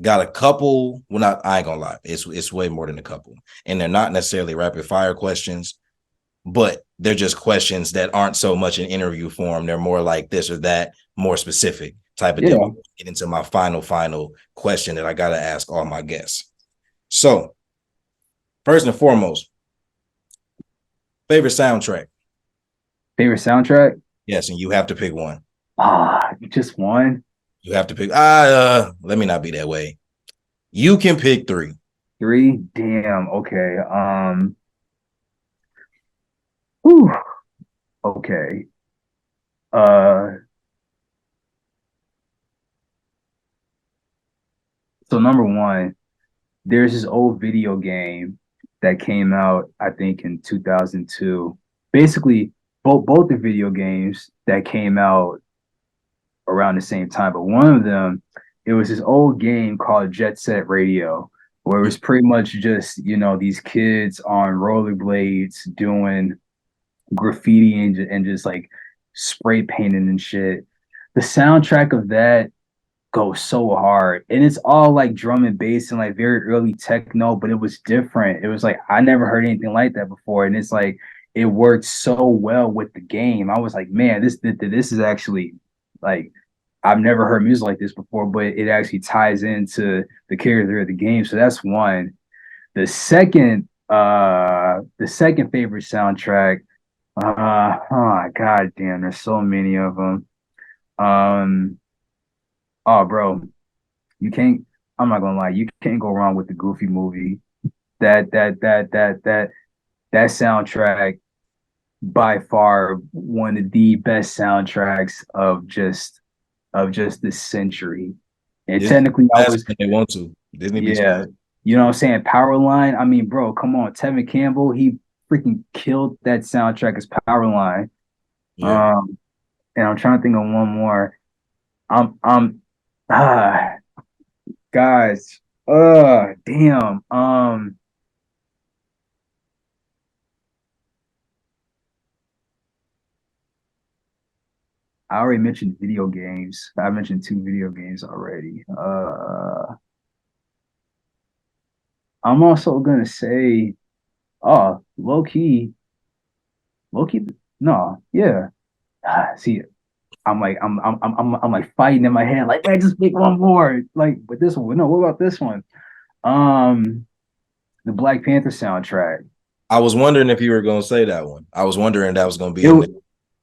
got a couple. Well, not I ain't gonna lie. It's way more than a couple, and they're not necessarily rapid fire questions, but they're just questions that aren't so much in interview form. They're more like this or that, more specific type of deal. Yeah. Get into my final question that I gotta ask all my guests. So, first and foremost, favorite soundtrack. Favorite soundtrack? Yes, and you have to pick one. Just one. You have to pick. Let me not be that way. You can pick three. Three. Damn. Okay. Whew, okay. Uh, so number one, there's this old video game that came out, I think, in 2002. Basically, both the video games that came out around the same time, but one of them, it was this old game called Jet Set Radio, where it was pretty much just, these kids on rollerblades doing graffiti and just like spray painting and shit. The soundtrack of that goes so hard, and it's all like drum and bass and like very early techno, but it was different. It was like I never heard anything like that before, and it's like it worked so well with the game. I was like, man, this is actually like I've never heard music like this before, but it actually ties into the character of the game. So that's one. The second favorite soundtrack. Oh god damn, there's so many of them. Um, oh bro, you can't. I'm not gonna lie, you can't go wrong with the Goofy movie. That soundtrack by far one of the best soundtracks of just this century. And Disney technically, I fast was when they want to. Disney be yeah, fast. you know what I'm saying. Powerline. I mean, bro, come on, Tevin Campbell. He freaking killed that soundtrack as Powerline. Yeah. Um, and I'm trying to think of one more. I'm ah guys. Damn. I already mentioned video games. I mentioned two video games already. I'm also gonna say, oh, low key. No, yeah. See, I'm like fighting in my head, like, man, just pick one more. Like, but this one, no. What about this one? Um, the Black Panther soundtrack. I was wondering if you were going to say that one. I was wondering that was going to be It in there.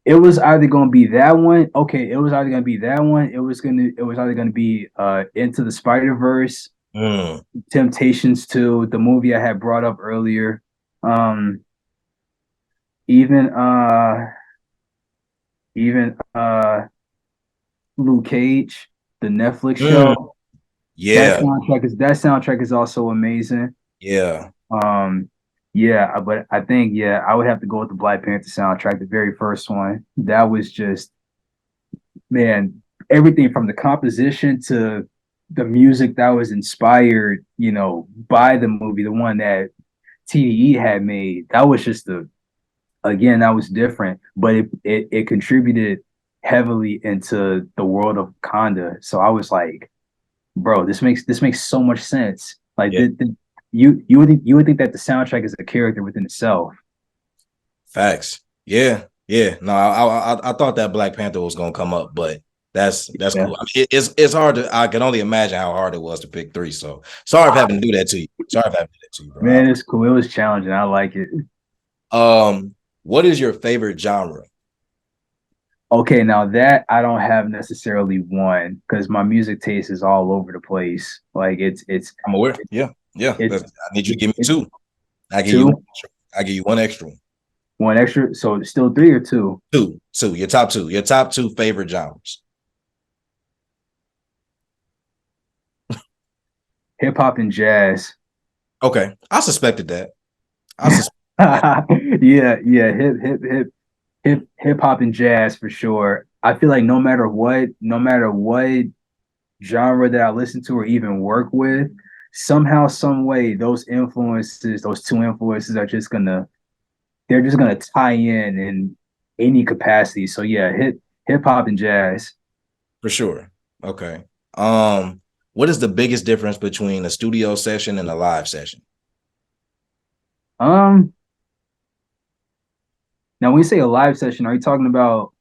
it was either gonna be that one. Okay, it was either gonna be that one. It was either gonna be Into the Spider Verse, Mm, Temptations 2, the movie I had brought up earlier. Um, even Luke Cage, the Netflix mm. show. That Yeah. soundtrack is also amazing. Yeah. Um, yeah, but I think I would have to go with the Black Panther soundtrack, the very first one. That was just man, everything from the composition to the music that was inspired, by the movie, the one that TDE had made. That was just that was different, but it contributed heavily into the world of Wakanda. So I was like, bro, this makes so much sense. Like Yeah. you would think that the soundtrack is a character within itself. Facts. Yeah. Yeah. No, I thought that Black Panther was going to come up, but that's Yeah, cool. I mean, it's hard to. I can only imagine how hard it was to pick three. So sorry for having to do that to you. Sorry for having to do that to you, bro. man, it's cool. It was challenging. I like it. What is your favorite genre? Okay, now that I don't have necessarily one because my music taste is all over the place. Like I'm aware. Yeah. Yeah. it's I need you to give me it's two. I give you. two, I give you one extra one. one extra. So it's still three or two. Two. Your top two. Your top two favorite genres. Hip hop and jazz. Okay, I suspected that. I suspect that. Yeah. Hip hop and jazz for sure. I feel like no matter what genre that I listen to or even work with, somehow, some way, those two influences they're just gonna tie in any capacity. So yeah, hip hop and jazz. For sure. Okay. Um, What is the biggest difference between a studio session and a live session? Um, Now when you say a live session, are you talking about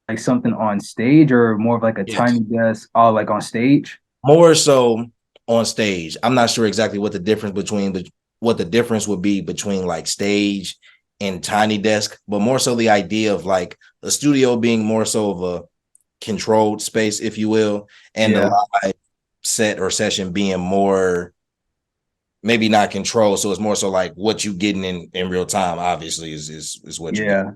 like something on stage or more of like a Yes. tiny desk, oh, like on stage? More so on stage. I'm not sure exactly what the difference would be between like stage and tiny desk, but more so the idea of like a studio being more so of a controlled space, if you will, and the Yeah, live set or session being more maybe not controlled. So it's more so like what you getting in real time, obviously, is what you get. yeah.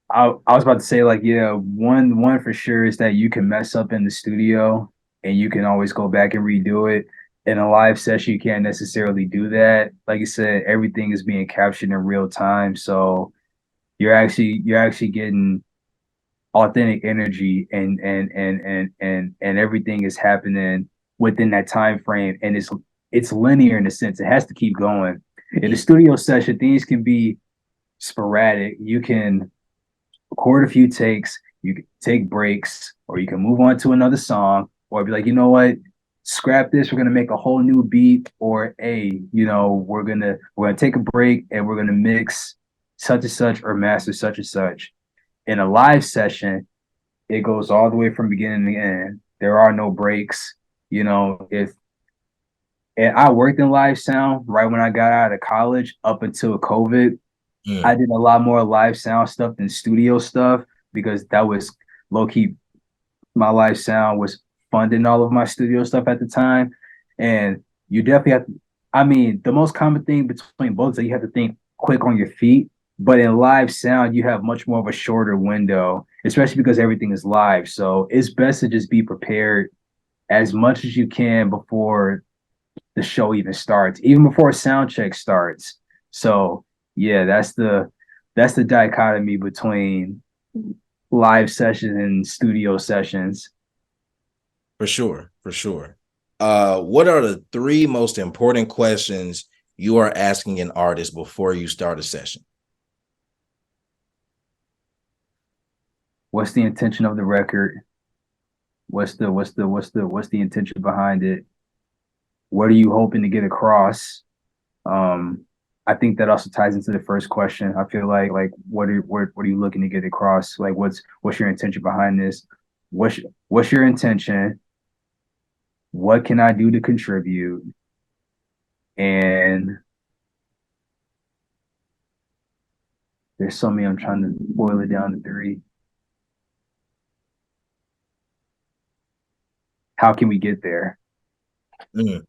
I was about to say like yeah, one for sure is that you can mess up in the studio and you can always go back and redo it. In a live session, you can't necessarily do that. Like you said, everything is being captured in real time, so you're actually getting authentic energy and everything is happening within that time frame and it's linear in a sense. It has to keep going. In the Mm, studio session, things can be sporadic. You can record a few takes, you can take breaks, or you can move on to another song, or be like, you know what, scrap this, we're gonna make a whole new beat, or hey, we're gonna take a break and we're gonna mix such and such or master such and such. In a live session, it goes all the way from beginning to end. There are no breaks. If and I worked in live sound right when I got out of college up until COVID. I mm, did a lot more live sound stuff than studio stuff because that was low key. My live sound was funding all of my studio stuff at the time. And you definitely have to, I mean, the most common thing between both is that you have to think quick on your feet. But in live sound, you have much more of a shorter window, especially because everything is live. So it's best to just be prepared as much as you can before the show even starts, even before sound check starts. So yeah, that's the dichotomy between live sessions and studio sessions. for sure, for sure. What are the three most important questions you are asking an artist before you start a session? What's the intention of the record? What's the intention behind it? What are you hoping to get across? Um, I think that also ties into the first question. I feel like what are you looking to get across? Like what's your intention behind this? What's your intention? What can I do to contribute? And there's so many. I'm trying to boil it down to three. How can we get there? Mm,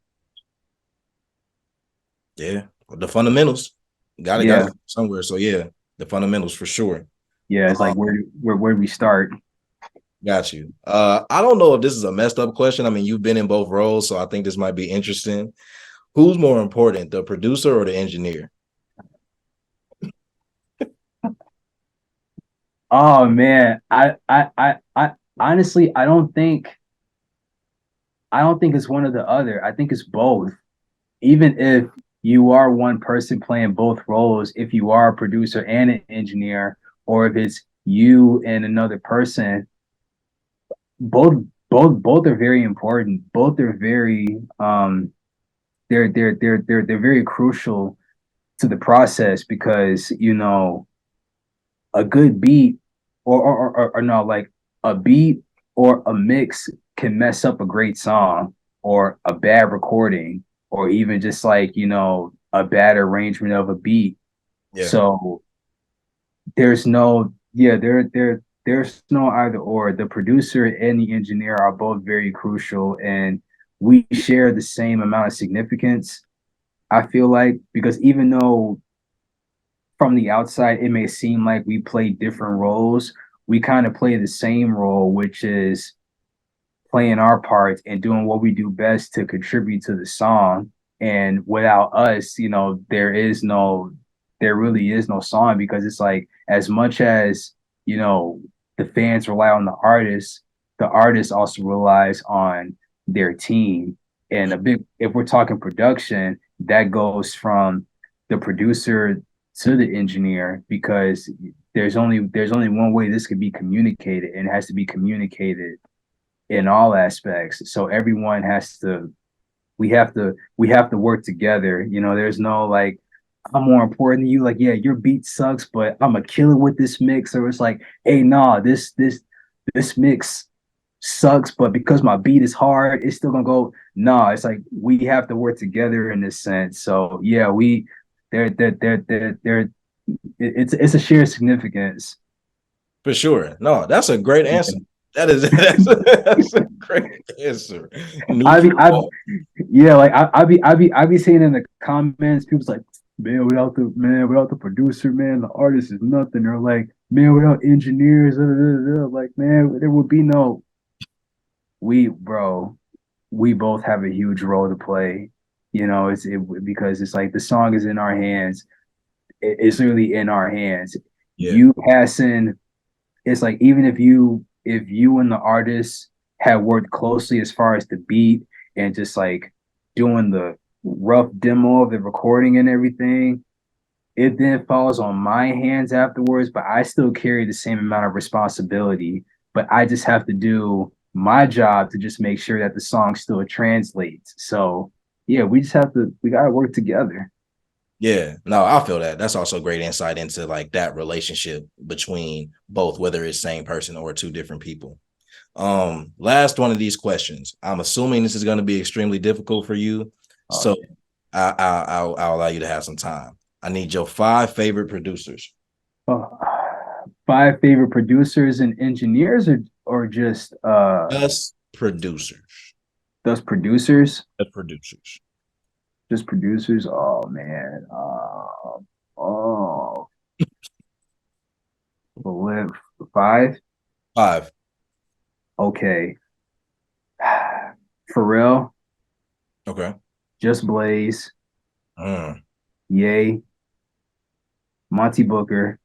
yeah, the fundamentals. Got Yeah, to somewhere. So yeah, the fundamentals for sure. yeah. It's Uh, like where do we start? got you. I don't know if this is a messed up question. I mean, you've been in both roles, so I think this might be interesting. Who's more important, the producer or the engineer? Oh man, I honestly I don't think it's one or the other. I think it's both. Even if you are one person playing both roles, if you are a producer and an engineer, or if it's you and another person, both both are very important. Both are very they're very crucial to the process because a good beat or no, like a beat or a mix can mess up a great song or a bad recording or even just like a bad arrangement of a beat. Yeah, So there's no yeah there's no either or. The producer and the engineer are both very crucial and we share the same amount of significance. I feel like because even though from the outside, it may seem like we play different roles. We kind of play the same role, which is playing our parts and doing what we do best to contribute to the song. And without us, there really is no song because it's like as much as, you know, the fans rely on the artist also relies on their team. And if we're talking production, that goes from the producer to the engineer because there's only one way this could be communicated and it has to be communicated in all aspects. So everyone has to we have to work together. You know, there's no like I'm more important than you. Like, yeah, your beat sucks, but I'm a killer with this mix. Or it's like, hey, nah, this mix sucks, but because my beat is hard, it's still gonna go. Nah, it's like we have to work together in this sense. So yeah, they're it's a shared significance. For sure. No, that's a great answer. Yeah. That is that's a great answer. I be I Neutral. Yeah, like I be seeing in the comments, people's like, man, without the producer, man, the artist is nothing. Or like, man, without engineers, like, man, there would be no bro, we both have a huge role to play. You know, because it's like the song is in our hands. It's really in our hands. Yeah. You passing, it's like even if you and the artist have worked closely as far as the beat and just like doing the rough demo of the recording and everything, it then falls on my hands afterwards, but I still carry the same amount of responsibility. But I just have to do my job to just make sure that the song still translates. So yeah, we gotta work together. Yeah, no, I feel that. That's also great insight into like that relationship between both, whether it's same person or two different people. Last one of these questions. I'm assuming this is going to be extremely difficult for you, Oh so I'll allow you to have some time. I need your 5 favorite producers. yeah. Five favorite producers and engineers, or Just producers. those producers? The producers. Just producers. Oh man. Oh, live five. 5. Okay. Pharrell, Okay. Just Blaze, Mm, Yay, Monty Booker.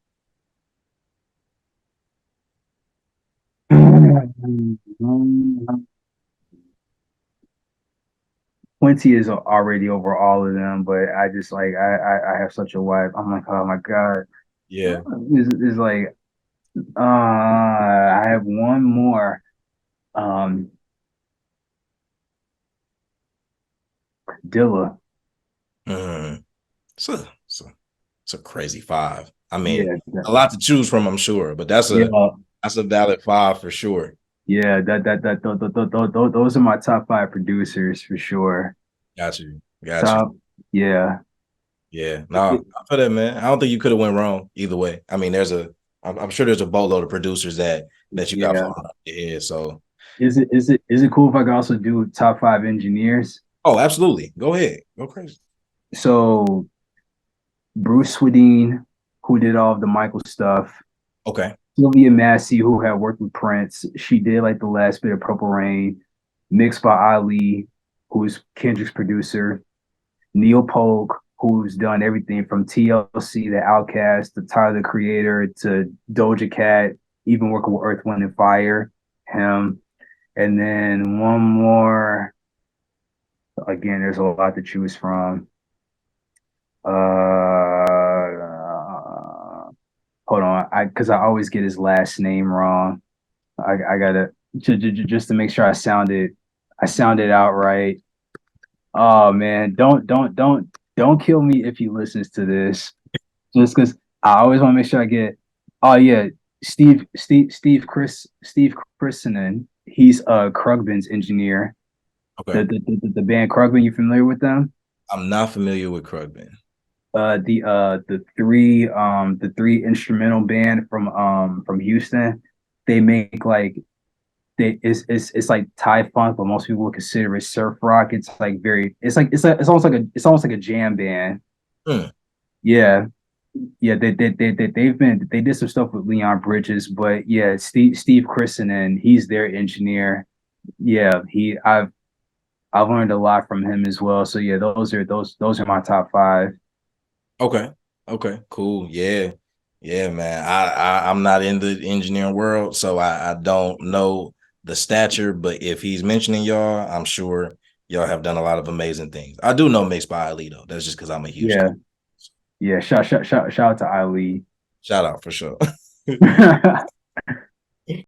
Quincy is already over all of them, but I just like I have such a wife. I'm like, oh my God. yeah. It's like I have one more. Um Dilla. Mm. It's a crazy 5. I mean, Yeah, a lot to choose from, I'm sure, but yeah, that's a valid 5 for sure. yeah. Those are my top five producers for sure. Got you. Got you. Top, yeah, Yeah. No, I feel that, man. I don't think you could have went wrong either way. I mean, I'm sure there's a boatload of producers that you got yeah. flying off your head. So, Is it cool if I could also do top five engineers? oh, absolutely. Go ahead. Go crazy. So Bruce Swedeen, who did all of the Michael stuff. Okay. Sylvia Massey, who had worked with Prince. She did like the last bit of Purple Rain, mixed by Ali, who's Kendrick's producer. Neil Polk, who's done everything from TLC to Outkast to Tyler the Creator to Doja Cat, even working with Earth, Wind, and Fire. Him. And then one more. Again, there's a lot to choose from. Hold on, because I always get his last name wrong. I gotta just to make sure I sounded out right. Oh man, don't kill me if he listens to this. Just because I always want to make sure I get. Oh yeah, Steve Christening. He's Krugman's engineer. Okay. The band Krugman. You familiar with them? I'm not familiar with Krugman. The three instrumental band from Houston. They make like it's like Thai funk, but most people would consider it surf rock. It's like very it's almost like a jam band. Hmm. Yeah, yeah. They did some stuff with Leon Bridges, but yeah, Steve Christen, he's their engineer. Yeah, I've learned a lot from him as well. So yeah, those are my top five. Okay. Okay. Cool. Yeah. Yeah, man. I'm not in the engineering world, so I don't know the stature, but if he's mentioning y'all, I'm sure y'all have done a lot of amazing things. I do know Mixed by Ali though. That's just because I'm a huge Yeah, yeah. Shout out to Ali. shout out for sure.